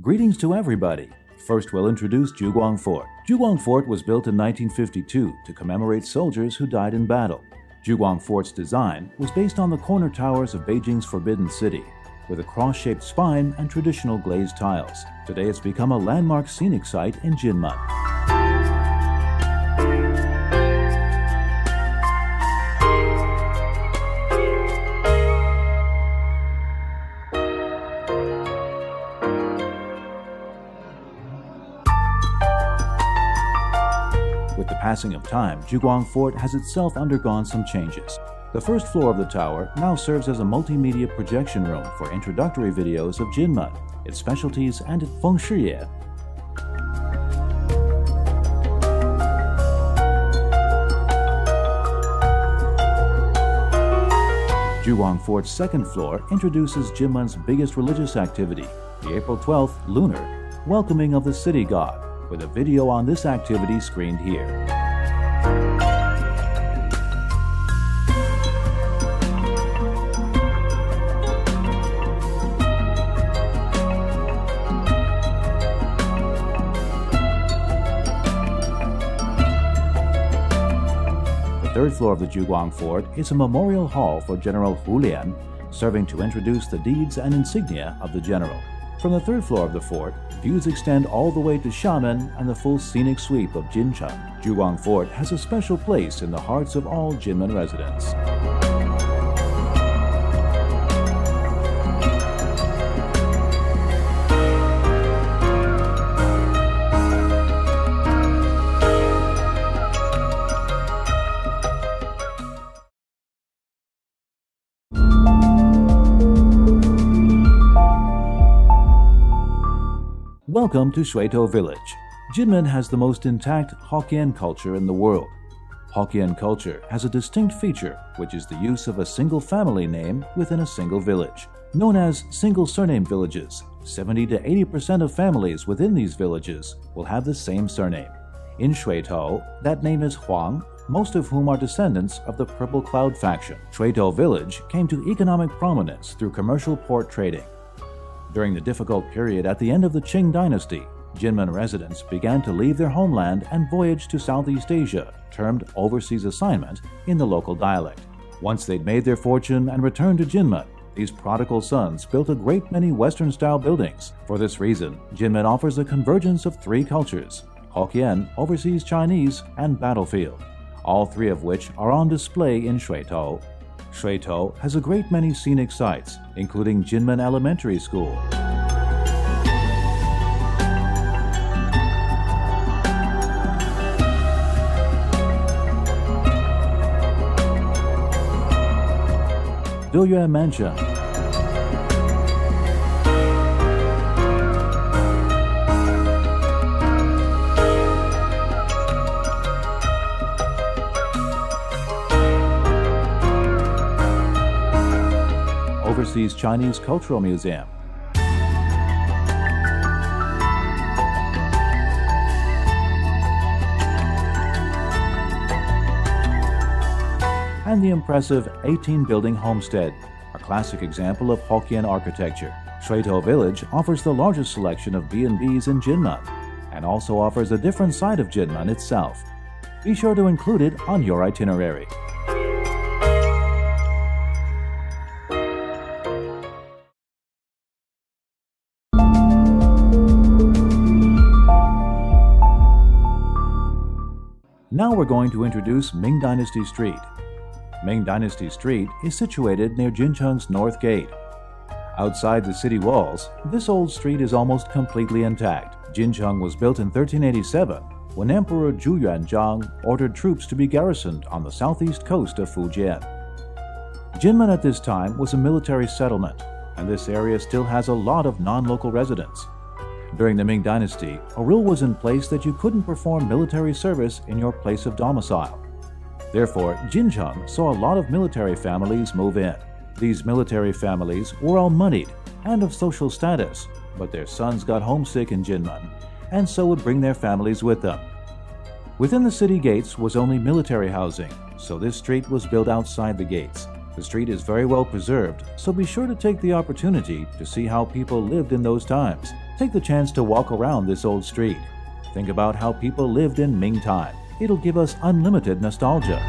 Greetings to everybody. First, we'll introduce Juguang Fort. Juguang Fort was built in 1952 to commemorate soldiers who died in battle. Juguang Fort's design was based on the corner towers of Beijing's Forbidden City, with a cross-shaped spine and traditional glazed tiles. Today, it's become a landmark scenic site in Jinmen. With the passing of time, Juguang Fort has itself undergone some changes. The first floor of the tower now serves as a multimedia projection room for introductory videos of Jinmen, its specialties, and its feng shui. Juguang Fort's second floor introduces Jinmen's biggest religious activity, the April 12th lunar welcoming of the city god, with a video on this activity screened here. The third floor of the Juguang Fort is a memorial hall for General Hu Lian, serving to introduce the deeds and insignia of the general. From the third floor of the fort, views extend all the way to Xiamen and the full scenic sweep of Jincheng. Juguang Fort has a special place in the hearts of all Jinmen residents. Welcome to Shuitou Village. Jinmen has the most intact Hokkien culture in the world. Hokkien culture has a distinct feature, which is the use of a single family name within a single village. Known as single surname villages, 70 to 80% of families within these villages will have the same surname. In Shuitou, that name is Huang, most of whom are descendants of the Purple Cloud faction. Shuitou Village came to economic prominence through commercial port trading. During the difficult period at the end of the Qing dynasty, Jinmen residents began to leave their homeland and voyage to Southeast Asia, termed overseas assignment in the local dialect. Once they'd made their fortune and returned to Jinmen, these prodigal sons built a great many Western-style buildings. For this reason, Jinmen offers a convergence of three cultures: Hokkien, overseas Chinese, and battlefield, all three of which are on display in Shuitou. Shuitou has a great many scenic sites, including Jinmen Elementary School, Duyue Mansion, Overseas Chinese Cultural Museum, and the impressive 18-building homestead, a classic example of Hokkien architecture. Shuitou Village offers the largest selection of B&Bs in Jinmen, and also offers a different side of Jinmen itself. Be sure to include it on your itinerary. Now we're going to introduce Ming Dynasty Street. Ming Dynasty Street is situated near Jincheng's North Gate. Outside the city walls, this old street is almost completely intact. Jincheng was built in 1387 when Emperor Zhu Yuanzhang ordered troops to be garrisoned on the southeast coast of Fujian. Jinmen at this time was a military settlement, and this area still has a lot of non-local residents. During the Ming Dynasty, a rule was in place that you couldn't perform military service in your place of domicile. Therefore, Jincheng saw a lot of military families move in. These military families were all moneyed and of social status, but their sons got homesick in Jinmen, and so would bring their families with them. Within the city gates was only military housing, so this street was built outside the gates. The street is very well preserved, so be sure to take the opportunity to see how people lived in those times. Take the chance to walk around this old street. Think about how people lived in Ming time. It'll give us unlimited nostalgia.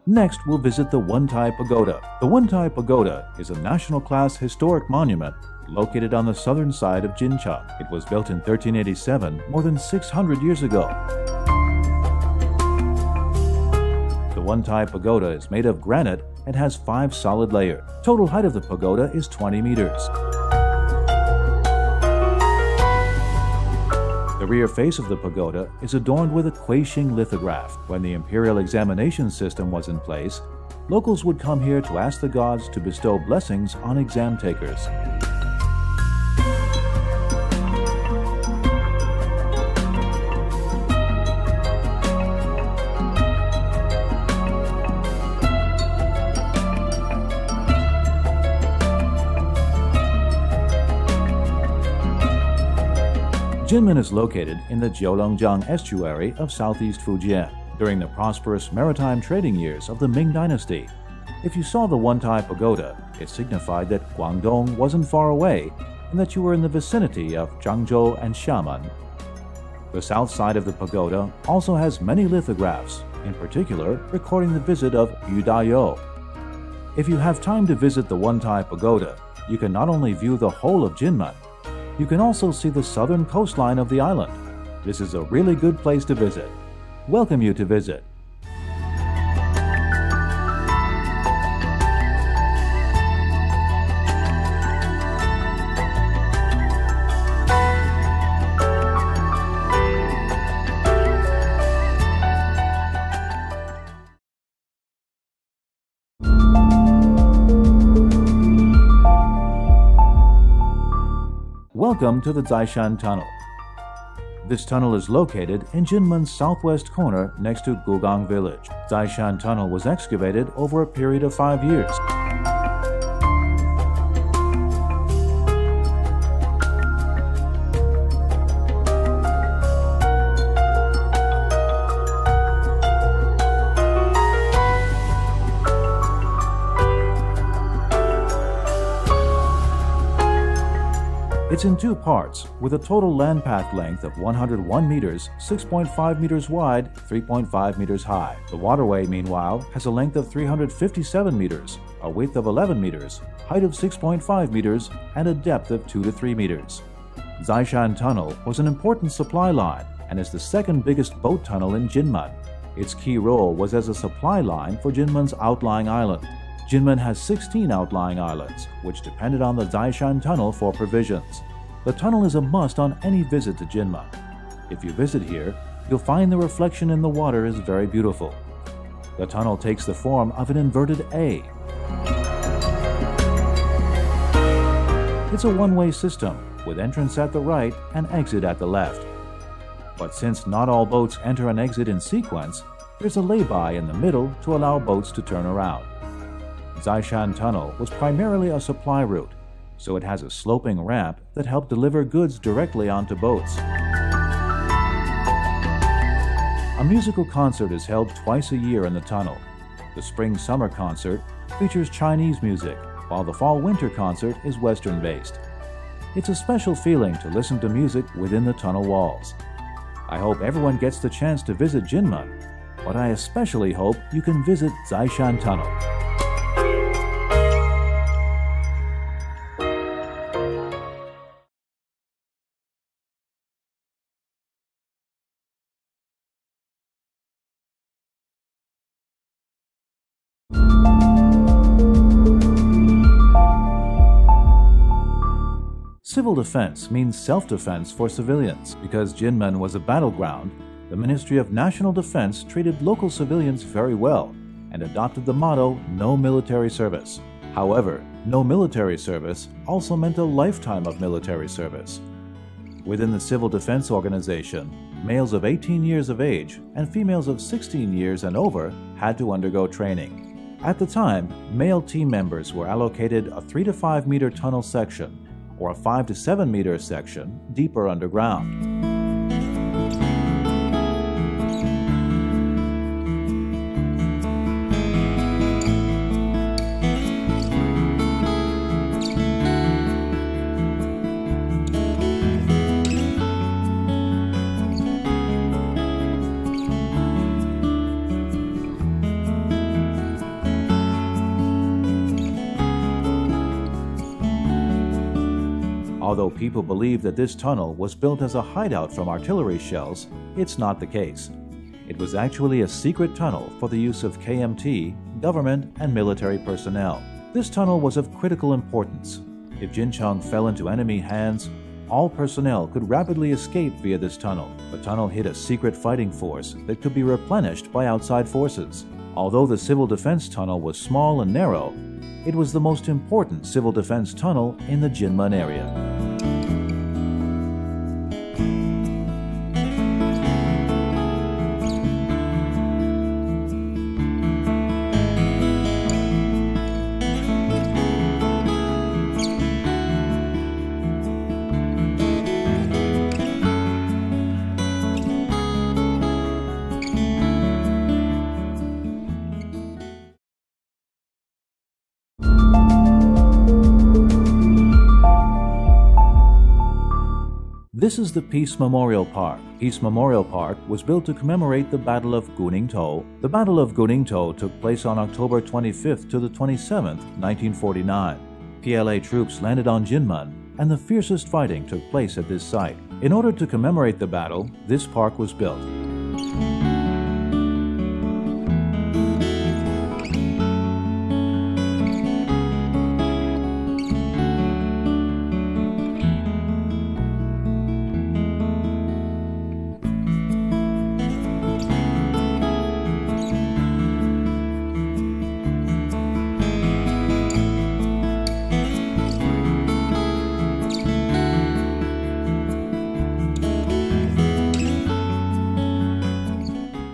Next, we'll visit the Wontai Pagoda. The Wontai Pagoda is a national-class historic monument located on the southern side of Jincheng. It was built in 1387, more than 600 years ago. The Wontai Pagoda is made of granite and has 5 solid layers. Total height of the pagoda is 20 meters. The rear face of the pagoda is adorned with a Kuei-Xing lithograph. When the imperial examination system was in place, locals would come here to ask the gods to bestow blessings on exam takers. Jinmen is located in the Jiulongjiang estuary of southeast Fujian during the prosperous maritime trading years of the Ming Dynasty. If you saw the Wontai Pagoda, it signified that Guangdong wasn't far away and that you were in the vicinity of Zhangzhou and Xiamen. The south side of the pagoda also has many lithographs, in particular recording the visit of Yu Dayou. If you have time to visit the Wontai Pagoda, you can not only view the whole of Jinmen, you can also see the southern coastline of the island. This is a really good place to visit. Welcome you to visit. Welcome to the Zaishan Tunnel. This tunnel is located in Jinmen's southwest corner next to Gugang village. Zaishan Tunnel was excavated over a period of 5 years. It's in 2 parts, with a total land path length of 101 meters, 6.5 meters wide, 3.5 meters high. The waterway, meanwhile, has a length of 357 meters, a width of 11 meters, height of 6.5 meters, and a depth of 2 to 3 meters. Zaishan Tunnel was an important supply line and is the second biggest boat tunnel in Jinmen. Its key role was as a supply line for Jinmen's outlying island. Jinmen has 16 outlying islands, which depended on the Zaishan Tunnel for provisions. The tunnel is a must on any visit to Jinmen. If you visit here, you'll find the reflection in the water is very beautiful. The tunnel takes the form of an inverted A. It's a one-way system, with entrance at the right and exit at the left. But since not all boats enter and exit in sequence, there's a lay-by in the middle to allow boats to turn around. Zaishan Tunnel was primarily a supply route, so it has a sloping ramp that helped deliver goods directly onto boats. A musical concert is held twice a year in the tunnel. The spring-summer concert features Chinese music, while the fall-winter concert is Western-based. It's a special feeling to listen to music within the tunnel walls. I hope everyone gets the chance to visit Jinmen, but I especially hope you can visit Zaishan Tunnel. Civil defense means self-defense for civilians. Because Jinmen was a battleground, the Ministry of National Defense treated local civilians very well and adopted the motto, "No military service." However, no military service also meant a lifetime of military service. Within the Civil Defense Organization, males of 18 years of age and females of 16 years and over had to undergo training. At the time, male team members were allocated a 3 to 5 meter tunnel section or a 5 to 7 meter section deeper underground. Although people believe that this tunnel was built as a hideout from artillery shells, it's not the case. It was actually a secret tunnel for the use of KMT, government, and military personnel. This tunnel was of critical importance. If Jincheng fell into enemy hands, all personnel could rapidly escape via this tunnel. The tunnel hid a secret fighting force that could be replenished by outside forces. Although the civil defense tunnel was small and narrow, it was the most important civil defense tunnel in the Jinmen area. This is the Peace Memorial Park. Peace Memorial Park was built to commemorate the Battle of Guningtou. The Battle of Guningtou took place on October 25th to the 27th, 1949. PLA troops landed on Jinmen, and the fiercest fighting took place at this site. In order to commemorate the battle, this park was built.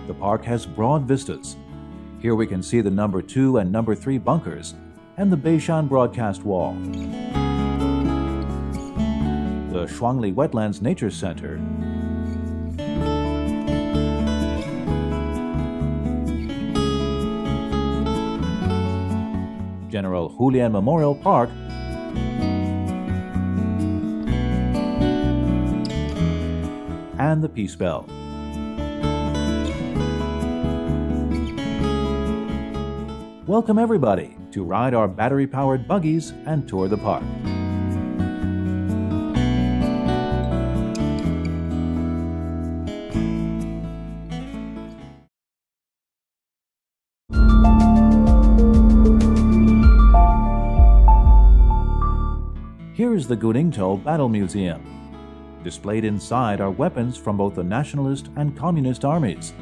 The park has broad vistas. Here we can see the number 2 and number 3 bunkers and the Beishan broadcast wall. The Shuangli Wetlands Nature Center, General Hulian Memorial Park, and the Peace Bell. Welcome everybody to ride our battery-powered buggies and tour the park. Here is the Guningtou Battle Museum. Displayed inside are weapons from both the nationalist and communist armies.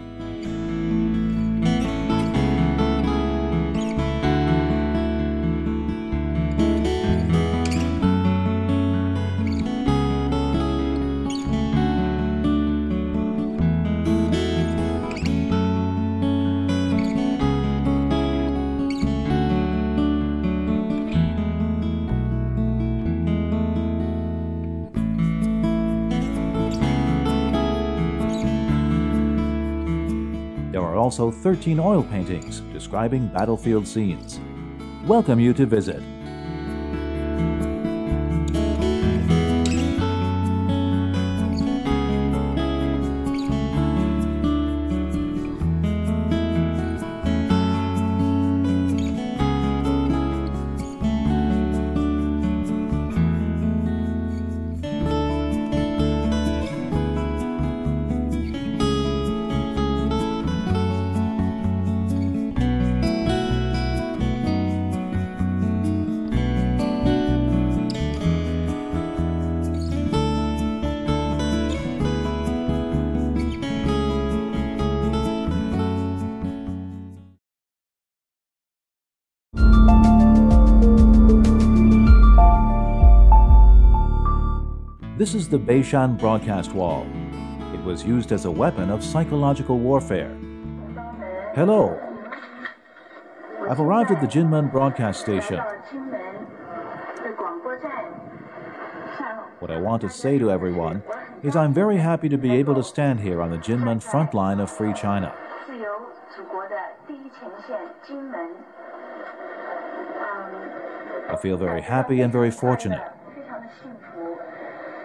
There are also 13 oil paintings describing battlefield scenes. Welcome you to visit. This is the Beishan broadcast wall. It was used as a weapon of psychological warfare. Hello. I've arrived at the Jinmen broadcast station. What I want to say to everyone is I'm very happy to be able to stand here on the Jinmen front line of free China. I feel very happy and very fortunate.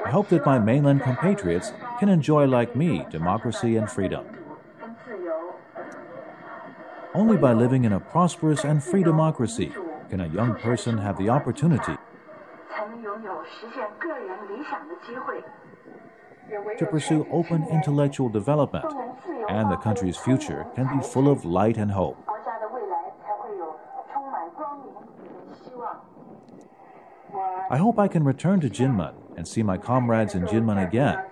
I hope that my mainland compatriots can enjoy, like me, democracy and freedom. Only by living in a prosperous and free democracy can a young person have the opportunity to pursue open intellectual development, and the country's future can be full of light and hope. I hope I can return to Jinmen and see my comrades in Jinmen again,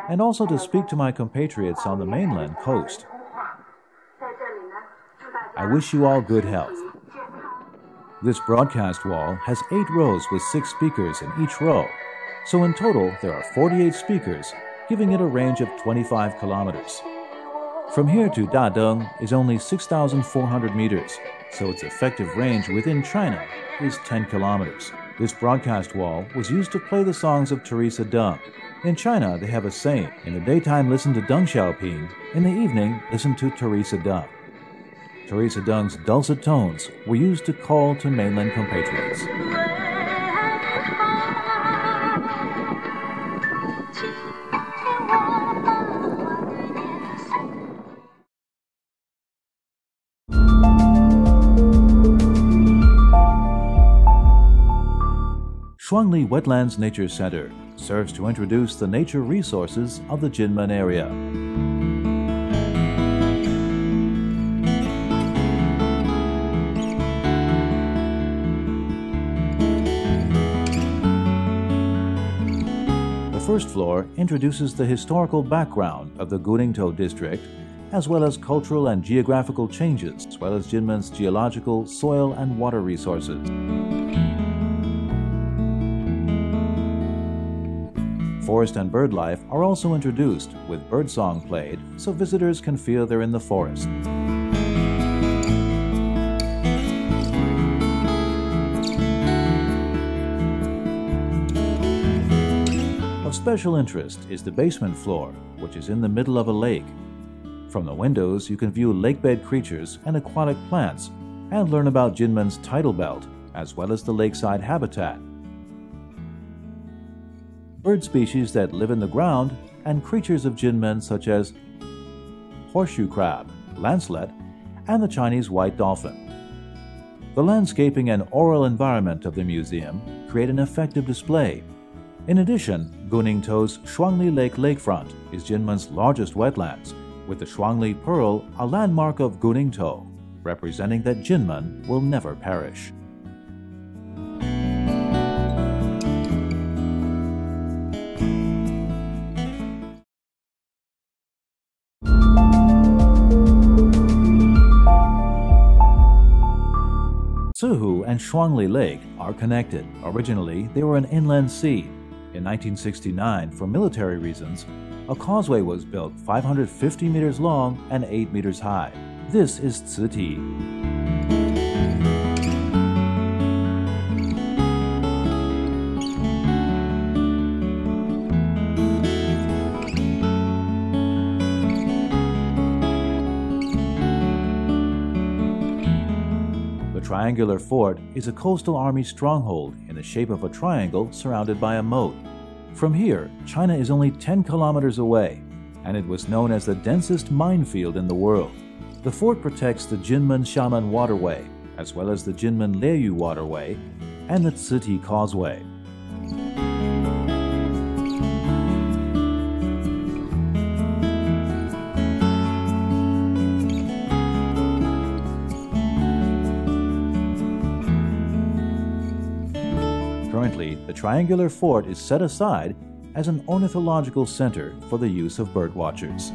and also to speak to my compatriots on the mainland coast. I wish you all good health. This broadcast wall has 8 rows with 6 speakers in each row, so in total there are 48 speakers, giving it a range of 25 kilometers. From here to Dadeng is only 6,400 meters, so its effective range within China is 10 kilometers. This broadcast wall was used to play the songs of Teresa Deng. In China, they have a saying: in the daytime listen to Deng Xiaoping, in the evening listen to Teresa Deng. Teresa Deng's dulcet tones were used to call to mainland compatriots. Shuangli Wetlands Nature Center serves to introduce the nature resources of the Jinmen area. The first floor introduces the historical background of the Guningtou district, as well as cultural and geographical changes, as well as Jinmen's geological, soil, and water resources. Forest and bird life are also introduced, with birdsong played, so visitors can feel they're in the forest. Of special interest is the basement floor, which is in the middle of a lake. From the windows, you can view lakebed creatures and aquatic plants, and learn about Jinmen's tidal belt, as well as the lakeside habitat. Bird species that live in the ground, and creatures of Jinmen such as horseshoe crab, lancelet, and the Chinese white dolphin. The landscaping and oral environment of the museum create an effective display. In addition, Guningtou's Shuangli Lake lakefront is Jinmen's largest wetlands, with the Shuangli Pearl a landmark of Guningtou, representing that Jinmen will never perish. Suhu and Shuangli Lake are connected. Originally, they were an inland sea. In 1969, for military reasons, a causeway was built 550 meters long and 8 meters high. This is Citi. The triangular fort is a coastal army stronghold in the shape of a triangle surrounded by a moat. From here, China is only 10 kilometers away, and it was known as the densest minefield in the world. The fort protects the Jinmen-Xiamen Waterway, as well as the Jinmen-Leyu Waterway and the Citi Causeway. Currently, the triangular fort is set aside as an ornithological center for the use of birdwatchers.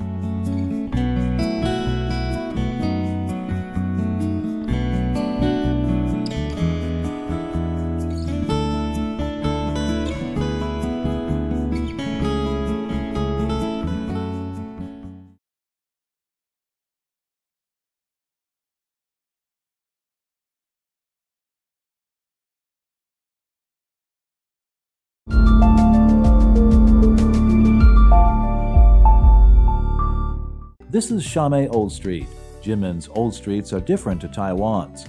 This is Shamei Old Street. Jinmen's old streets are different to Taiwan's.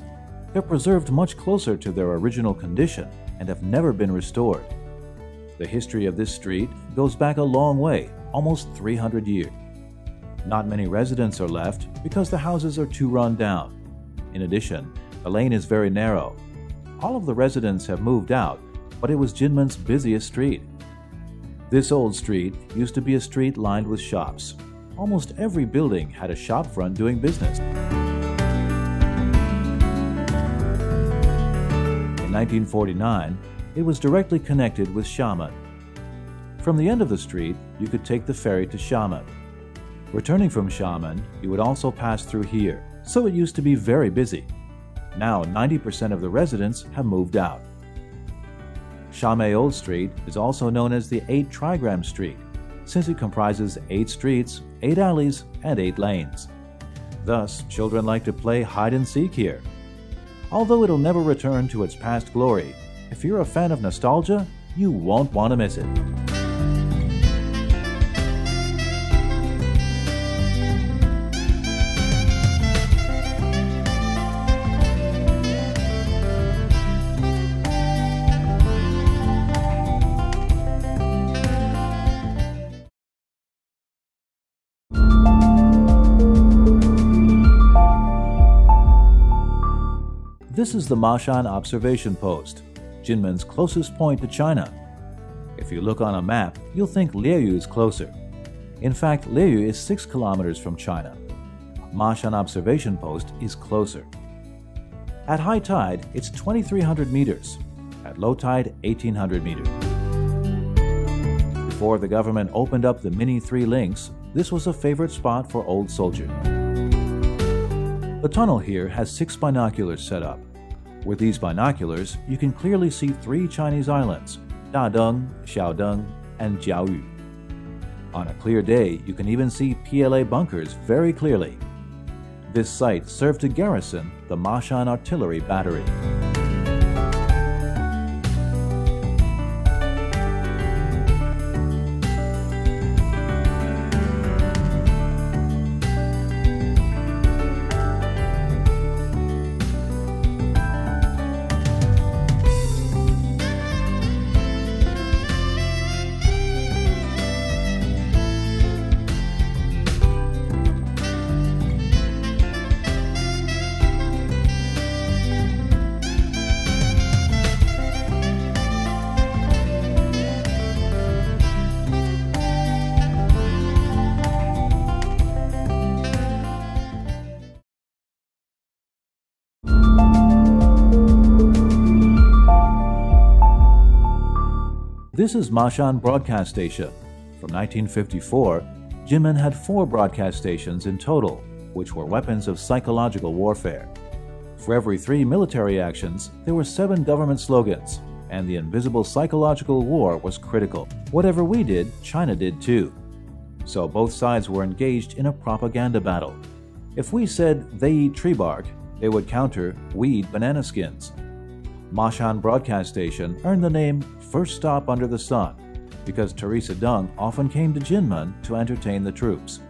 They're preserved much closer to their original condition and have never been restored. The history of this street goes back a long way, almost 300 years. Not many residents are left because the houses are too run down. In addition, the lane is very narrow. All of the residents have moved out, but it was Jinmen's busiest street. This old street used to be a street lined with shops. Almost every building had a shop front doing business. In 1949, it was directly connected with Xiamen. From the end of the street, you could take the ferry to Xiamen. Returning from Xiamen, you would also pass through here, so it used to be very busy. Now 90% of the residents have moved out. Shamei Old Street is also known as the 8 Trigram Street, since it comprises 8 streets, 8 alleys, and 8 lanes. Thus, children like to play hide and seek here. Although it'll never return to its past glory, if you're a fan of nostalgia, you won't want to miss it. This is the Mashan Observation Post, Jinmen's closest point to China. If you look on a map, you'll think Liyue is closer. In fact, Liyue is 6 kilometers from China. Mashan Observation Post is closer. At high tide, it's 2,300 meters. At low tide, 1,800 meters. Before the government opened up the mini 3 links, this was a favorite spot for old soldiers. The tunnel here has 6 binoculars set up. With these binoculars, you can clearly see 3 Chinese islands, Dadeng, Xiaodeng, and Jiaoyu. On a clear day, you can even see PLA bunkers very clearly. This site served to garrison the Mashan Artillery Battery. This is Mashan Broadcast Station. From 1954, Jinmen had 4 broadcast stations in total, which were weapons of psychological warfare. For every 3 military actions, there were 7 government slogans, and the invisible psychological war was critical. Whatever we did, China did too. So both sides were engaged in a propaganda battle. If we said, "They eat tree bark," they would counter, "We eat banana skins." Mashan Broadcast Station earned the name First Stop Under the Sun because Teresa Deng often came to Jinmen to entertain the troops.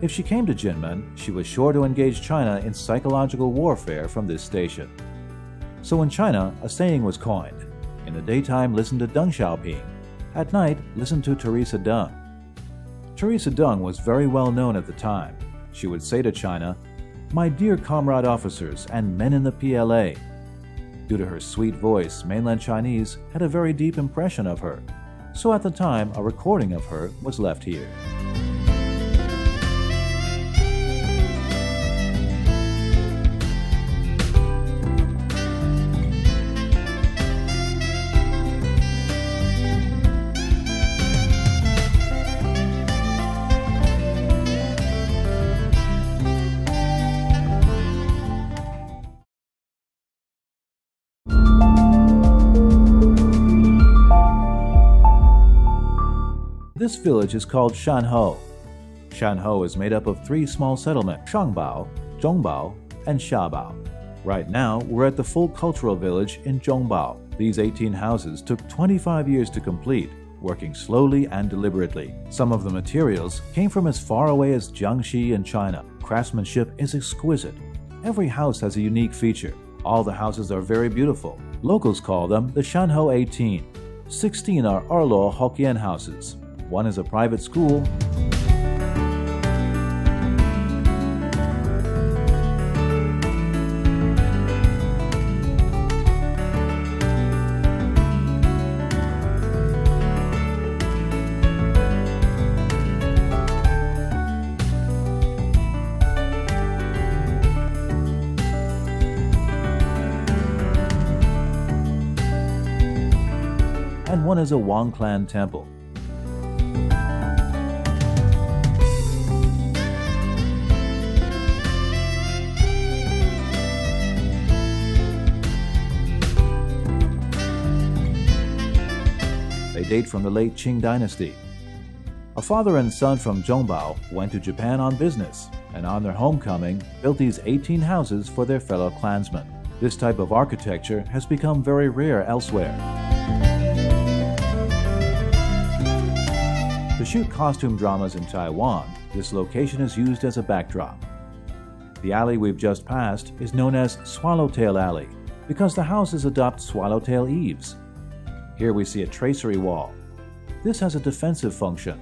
If she came to Jinmen, she was sure to engage China in psychological warfare from this station. So in China, a saying was coined: in the daytime, listen to Deng Xiaoping. At night, listen to Teresa Deng. Teresa Deng was very well known at the time. She would say to China, "My dear comrade officers and men in the PLA." Due to her sweet voice, mainland Chinese had a very deep impression of her. So at the time, a recording of her was left here. This village is called Shanhou. Shanhou is made up of 3 small settlements: Shangbao, Zhongbao, and Xiabao. Right now, we're at the full cultural village in Zhongbao. These 18 houses took 25 years to complete, working slowly and deliberately. Some of the materials came from as far away as Jiangxi in China. Craftsmanship is exquisite. Every house has a unique feature. All the houses are very beautiful. Locals call them the Shanhou 18. 16 are Erluo Hokkien houses. One is a private school. And one is a Wang clan temple. They date from the late Qing dynasty. A father and son from Zhongbao went to Japan on business, and on their homecoming built these 18 houses for their fellow clansmen. This type of architecture has become very rare elsewhere. To shoot costume dramas in Taiwan, this location is used as a backdrop. The alley we've just passed is known as Swallowtail Alley because the houses adopt swallowtail eaves. Here we see a tracery wall. This has a defensive function.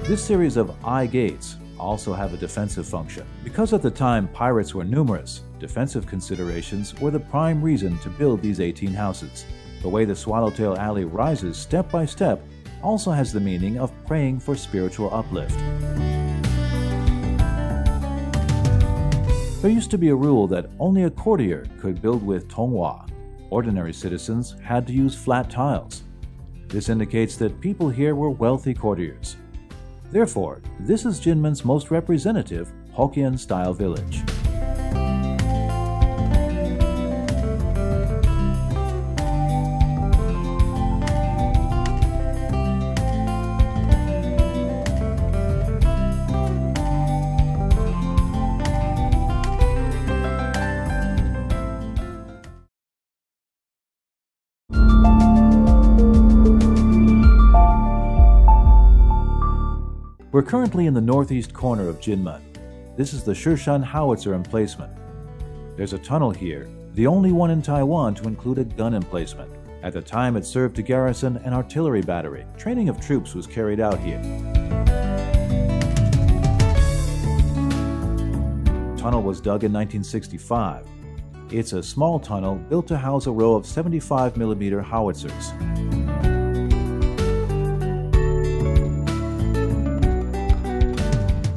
This series of eye gates also have a defensive function. Because at the time pirates were numerous, defensive considerations were the prime reason to build these 18 houses. The way the Swallowtail Alley rises step by step also has the meaning of praying for spiritual uplift. There used to be a rule that only a courtier could build with tonghua. Ordinary citizens had to use flat tiles. This indicates that people here were wealthy courtiers. Therefore, this is Jinmen's most representative Hokkien-style village. We're currently in the northeast corner of Jinmen. This is the Shishan howitzer emplacement. There's a tunnel here, the only one in Taiwan to include a gun emplacement. At the time, it served to garrison an artillery battery. Training of troops was carried out here. The tunnel was dug in 1965. It's a small tunnel built to house a row of 75mm howitzers.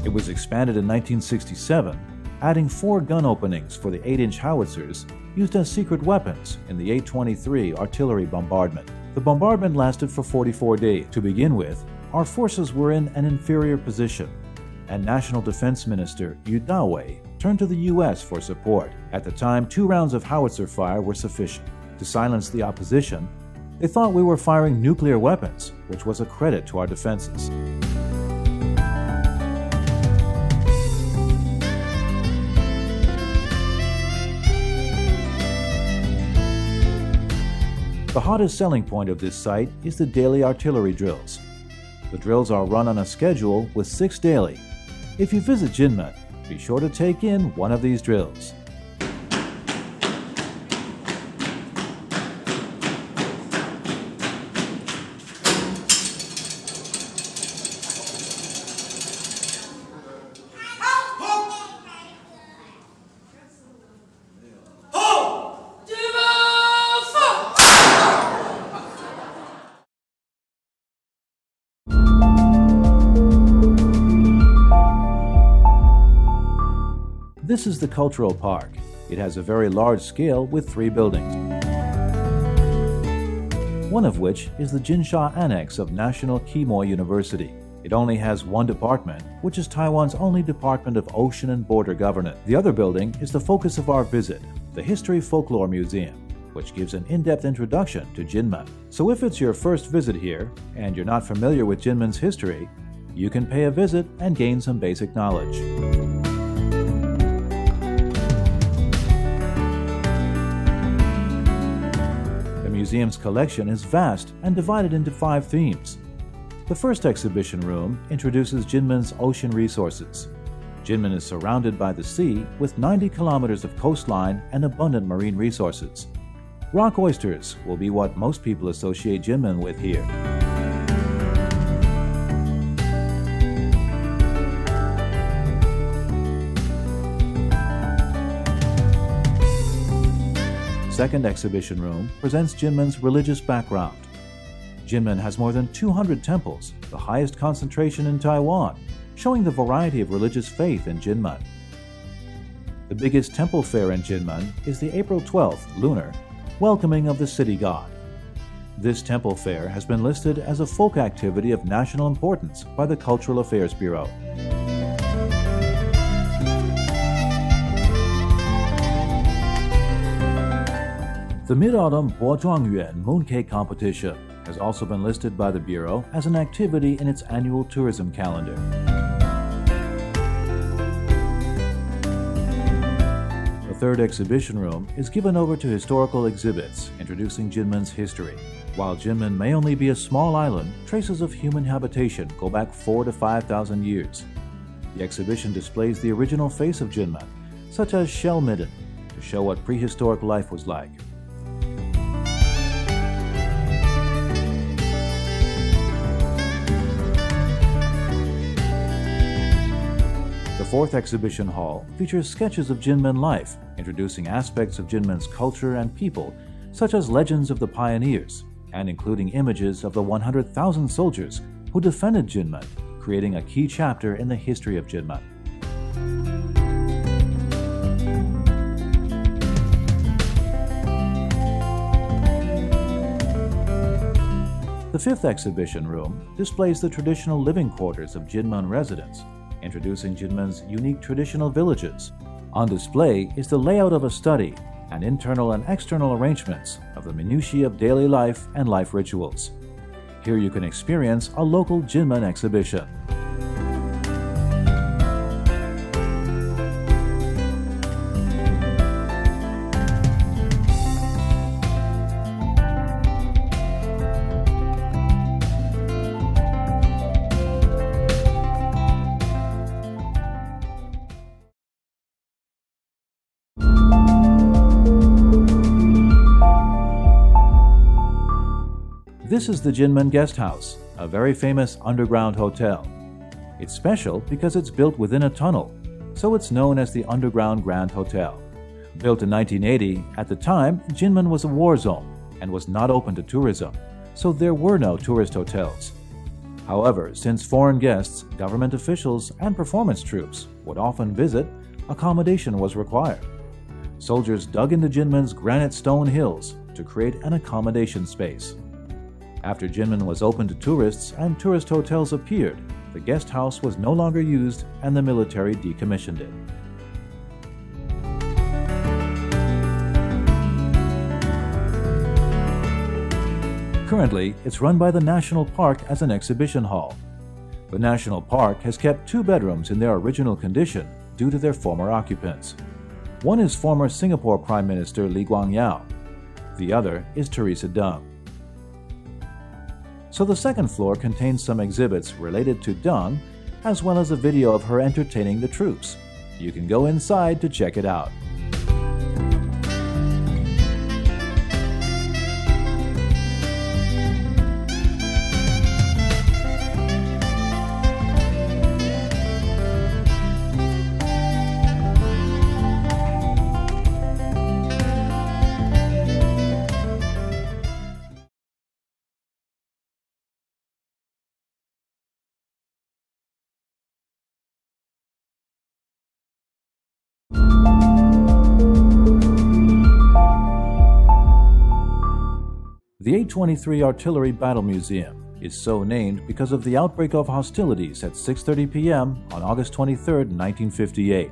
It was expanded in 1967, adding 4 gun openings for the 8-inch howitzers used as secret weapons in the 823 artillery bombardment. The bombardment lasted for 44 days. To begin with, our forces were in an inferior position, and National Defense Minister Yu Dawei turned to the U.S. for support. At the time, 2 rounds of howitzer fire were sufficient. To silence the opposition, they thought we were firing nuclear weapons, which was a credit to our defenses. The hottest selling point of this site is the daily artillery drills. The drills are run on a schedule with 6 daily. If you visit Jinmen, be sure to take in one of these drills. This is the Cultural Park. It has a very large scale with 3 buildings, one of which is the Jinsha Annex of National Quemoy University. It only has 1 department, which is Taiwan's only Department of Ocean and Border Governance. The other building is the focus of our visit, the History Folklore Museum, which gives an in-depth introduction to Jinmen. So if it's your first visit here, and you're not familiar with Jinmen's history, You can pay a visit and gain some basic knowledge. The museum's collection is vast and divided into 5 themes. The first exhibition room introduces Jinmen's ocean resources. Jinmen is surrounded by the sea with 90 kilometers of coastline and abundant marine resources. Rock oysters will be what most people associate Jinmen with here. Second exhibition room presents Jinmen's religious background. Jinmen has more than 200 temples, the highest concentration in Taiwan, showing the variety of religious faith in Jinmen. The biggest temple fair in Jinmen is the April 12th, lunar, welcoming of the city god. This temple fair has been listed as a folk activity of national importance by the Cultural Affairs Bureau. The Mid-Autumn Boazhuangyuan Mooncake Competition has also been listed by the Bureau as an activity in its annual tourism calendar. The third exhibition room is given over to historical exhibits introducing Jinmen's history. While Jinmen may only be a small island, traces of human habitation go back 4,000 to 5,000 years. The exhibition displays the original face of Jinmen, such as shell midden, to show what prehistoric life was like. The fourth exhibition hall features sketches of Jinmen life, introducing aspects of Jinmen's culture and people, such as legends of the pioneers, and including images of the 100,000 soldiers who defended Jinmen, creating a key chapter in the history of Jinmen. The fifth exhibition room displays the traditional living quarters of Jinmen residents, introducing Jinmen's unique traditional villages. On display is the layout of a study and internal and external arrangements of the minutiae of daily life and life rituals. Here you can experience a local Jinmen exhibition. This is the Jinmen Guest House, a very famous underground hotel. It's special because it's built within a tunnel, so it's known as the Underground Grand Hotel. Built in 1980, at the time, Jinmen was a war zone and was not open to tourism, so there were no tourist hotels. However, since foreign guests, government officials, and performance troops would often visit, accommodation was required. Soldiers dug into Jinmen's granite stone hills to create an accommodation space. After Jinmen was open to tourists and tourist hotels appeared, the guest house was no longer used and the military decommissioned it. Currently, it's run by the National Park as an exhibition hall. The National Park has kept 2 bedrooms in their original condition due to their former occupants. One is former Singapore Prime Minister Lee Kuan-yew. The other is Theresa Deng. So the second floor contains some exhibits related to Deng, as well as a video of her entertaining the troops. You can go inside to check it out. The 823 Artillery Battle Museum is so named because of the outbreak of hostilities at 6:30 p.m. on August 23, 1958.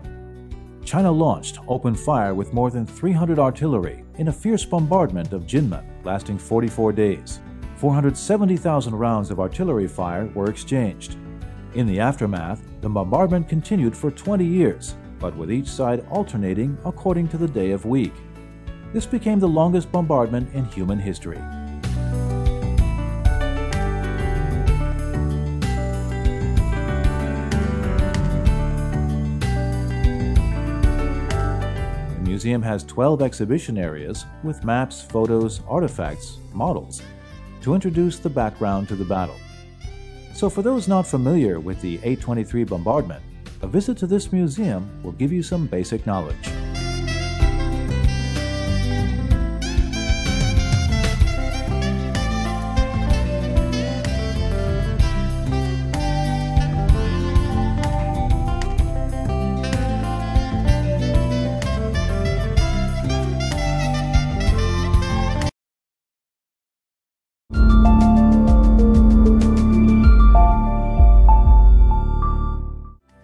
China launched open fire with more than 300 artillery in a fierce bombardment of Jinmen lasting 44 days. 470,000 rounds of artillery fire were exchanged. In the aftermath, the bombardment continued for 20 years, but with each side alternating according to the day of week. This became the longest bombardment in human history. The museum has 12 exhibition areas with maps, photos, artifacts, models to introduce the background to the battle. So for those not familiar with the 823 bombardment, a visit to this museum will give you some basic knowledge.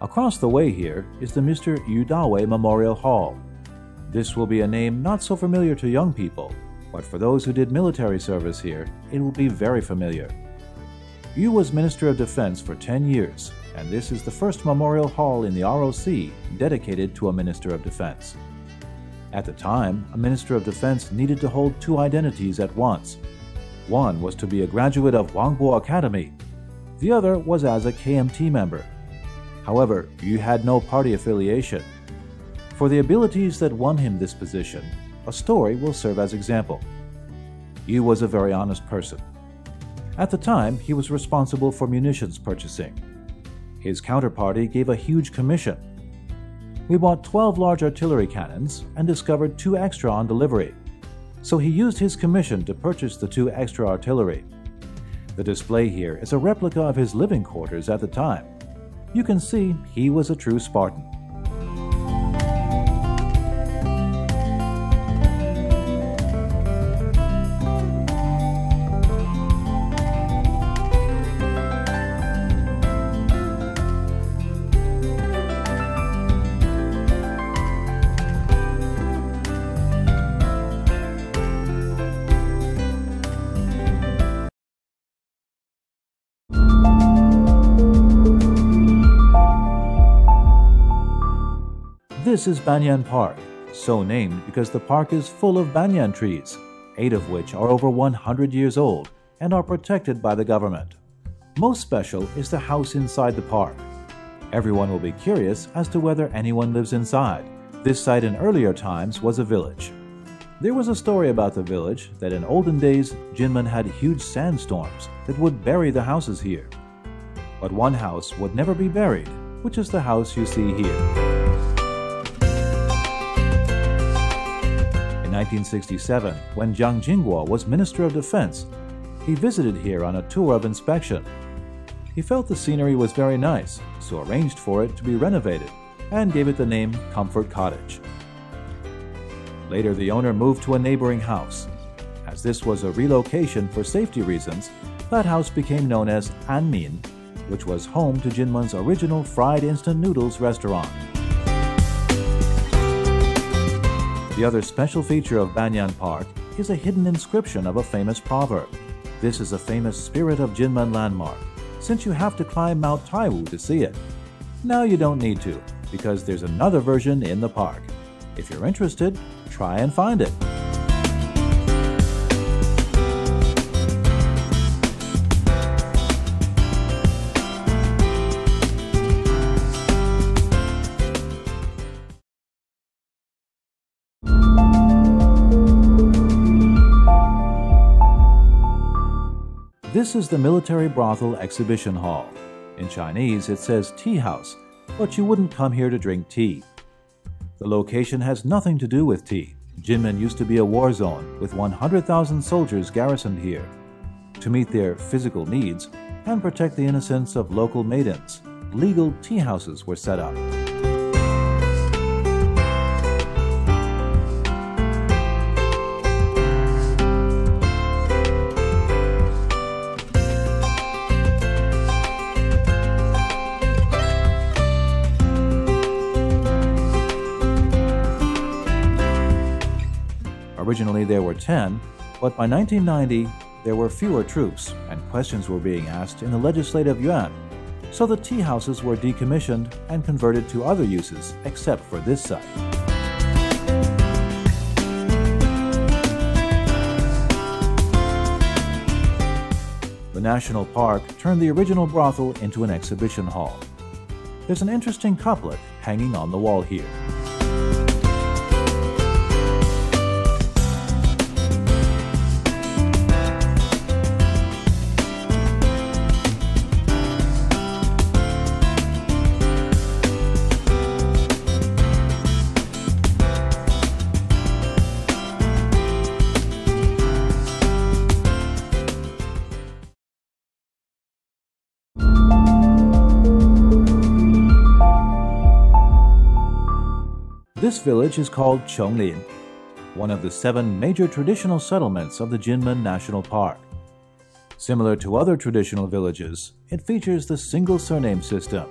Across the way here is the Mr. Yudawe Memorial Hall. This will be a name not so familiar to young people, but for those who did military service here, it will be very familiar. Yu was Minister of Defense for 10 years, and this is the first memorial hall in the ROC dedicated to a Minister of Defense. At the time, a Minister of Defense needed to hold two identities at once. One was to be a graduate of Wangbo Academy. The other was as a KMT member. However, Yu had no party affiliation. For the abilities that won him this position, a story will serve as example. Yu was a very honest person. At the time, he was responsible for munitions purchasing. His counterparty gave a huge commission. We bought 12 large artillery cannons and discovered 2 extra on delivery. So he used his commission to purchase the 2 extra artillery. The display here is a replica of his living quarters at the time. You can see he was a true Spartan. This is Banyan Park, so named because the park is full of banyan trees, 8 of which are over 100 years old and are protected by the government. Most special is the house inside the park. Everyone will be curious as to whether anyone lives inside. This site in earlier times was a village. There was a story about the village that in olden days Jinmen had huge sandstorms that would bury the houses here. But one house would never be buried, which is the house you see here. In 1967, when Jiang Jingguo was Minister of Defense, he visited here on a tour of inspection. He felt the scenery was very nice, so arranged for it to be renovated and gave it the name Comfort Cottage. Later, the owner moved to a neighboring house. As this was a relocation for safety reasons, that house became known as Anmin, which was home to Jinmen's original fried instant noodles restaurant. The other special feature of Banyan Park is a hidden inscription of a famous proverb. This is a famous Spirit of Jinmen landmark, since you have to climb Mount Taiwu to see it. Now you don't need to, because there's another version in the park. If you're interested, try and find it. This is the Military Brothel Exhibition Hall. In Chinese, it says tea house, but you wouldn't come here to drink tea. The location has nothing to do with tea. Jinmen used to be a war zone with 100,000 soldiers garrisoned here. To meet their physical needs and protect the innocence of local maidens, legal tea houses were set up. Originally there were 10, but by 1990 there were fewer troops and questions were being asked in the Legislative Yuan, so the tea houses were decommissioned and converted to other uses except for this site. The National Park turned the original brothel into an exhibition hall. There's an interesting couplet hanging on the wall here. This village is called Chonglin, one of the 7 major traditional settlements of the Jinmen National Park. Similar to other traditional villages, it features the single surname system.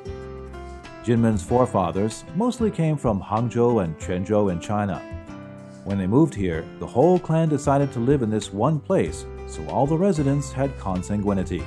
Jinmen's forefathers mostly came from Hangzhou and Quanzhou in China. When they moved here, the whole clan decided to live in this one place, so all the residents had consanguinity.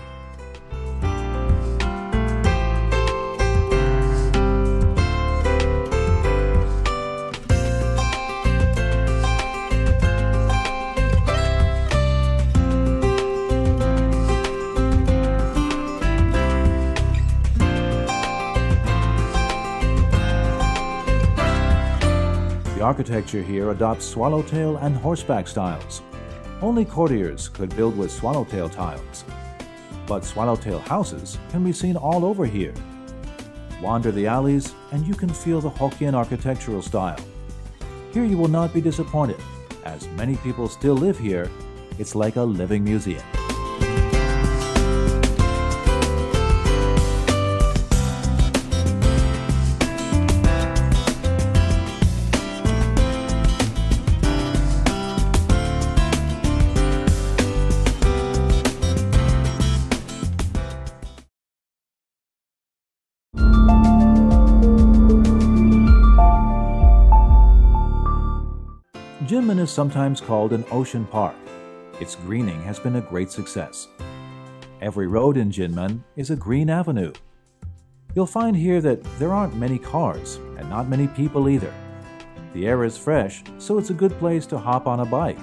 The architecture here adopts swallowtail and horseback styles. Only courtiers could build with swallowtail tiles. But swallowtail houses can be seen all over here. Wander the alleys and you can feel the Hokkien architectural style. Here you will not be disappointed. As many people still live here, it's like a living museum. Jinmen is sometimes called an ocean park. Its greening has been a great success. Every road in Jinmen is a green avenue. You'll find here that there aren't many cars and not many people either. The air is fresh, so it's a good place to hop on a bike.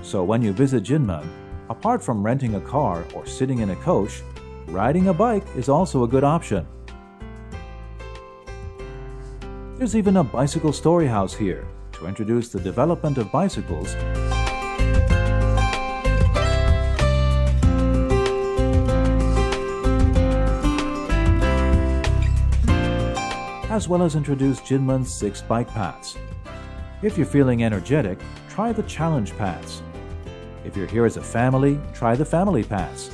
So when you visit Jinmen, apart from renting a car or sitting in a coach, riding a bike is also a good option. There's even a bicycle story house here to introduce the development of bicycles as well as introduce Jinmen's 6 bike paths. If you're feeling energetic, try the challenge paths. If you're here as a family, try the family paths.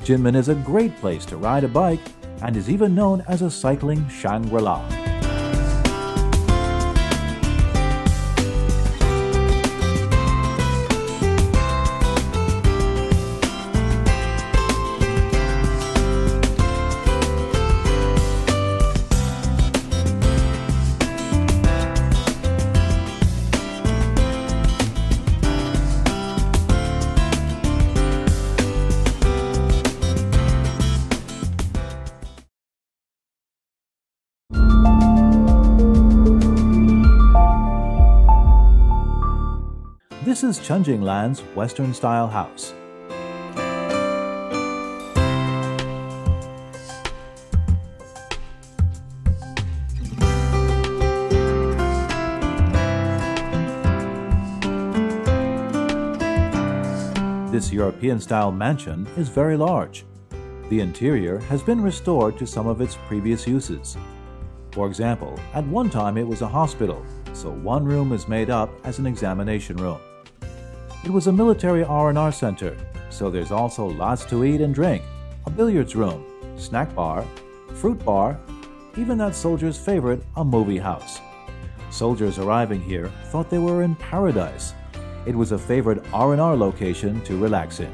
Jinmen is a great place to ride a bike and is even known as a cycling Shangri-La. This is Chunjinglan's Western-style house. This European-style mansion is very large. The interior has been restored to some of its previous uses. For example, at one time it was a hospital, so one room is made up as an examination room. It was a military R&R center, so there's also lots to eat and drink, a billiards room, snack bar, fruit bar, even that soldier's favorite, a movie house. Soldiers arriving here thought they were in paradise. It was a favorite R&R location to relax in.